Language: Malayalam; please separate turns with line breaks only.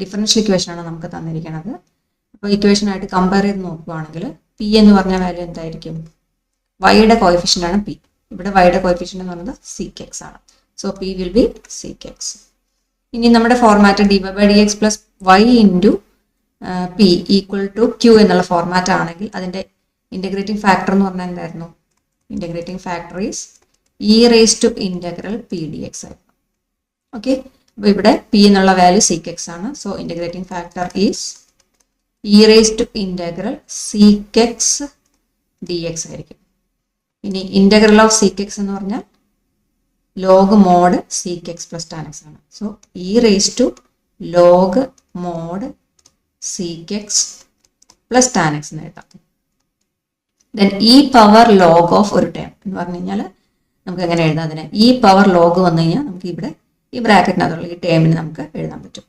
ഡിഫറൻഷ്യൽ ഇക്വേഷനാണ് നമുക്ക് തന്നിരിക്കുന്നത്. അപ്പോൾ ഇക്വേഷനായിട്ട് കമ്പയർ ചെയ്ത് നോക്കുകയാണെങ്കിൽ പി എന്ന് പറഞ്ഞ വാല്യൂ എന്തായിരിക്കും? വൈയുടെ കോഎഫിഷ്യൻ്റ് ആണ് പി. ഇവിടെ വൈയുടെ കോഎഫിഷ്യൻ്റ് എന്ന് പറയുന്നത് സീക്ക് എക്സ് ആണ്. So P will be sec x. ഇനി നമ്മുടെ format d y by d x plus y into P equal to Q എന്നുള്ള ഫോർമാറ്റ് ആണെങ്കിൽ അതിൻ്റെ ഇൻ്റഗ്രേറ്റിംഗ് ഫാക്ടർ എന്ന് പറഞ്ഞാൽ എന്തായിരുന്നു? Integrating factor is e raise to integral P d x ആയിരുന്നു. ഓക്കെ, അപ്പോൾ ഇവിടെ പി എന്നുള്ള വാല്യൂ സീക്ക് എക്സ് ആണ്. So integrating factor is e raise to integral sec x d x ആയിരിക്കും. ഇനി ഇൻ്റഗ്രൽ ഓഫ് സീക്ക് എക്സ് എന്ന് പറഞ്ഞാൽ log mod sec x plus tan x ആണ്. So e raise to log mod sec x plus tan x എന്ന് എഴുതാം. Then e power log of ഒരു ടേം എന്ന് പറഞ്ഞു കഴിഞ്ഞാൽ നമുക്ക് എങ്ങനെ എഴുതാം? അതിനെ ഇ പവർ ലോഗ് വന്നു കഴിഞ്ഞാൽ നമുക്ക് ഇവിടെ ഈ ബ്രാക്കറ്റിനകത്തുള്ള ഈ ടേമിന് നമുക്ക് എഴുതാൻ പറ്റും.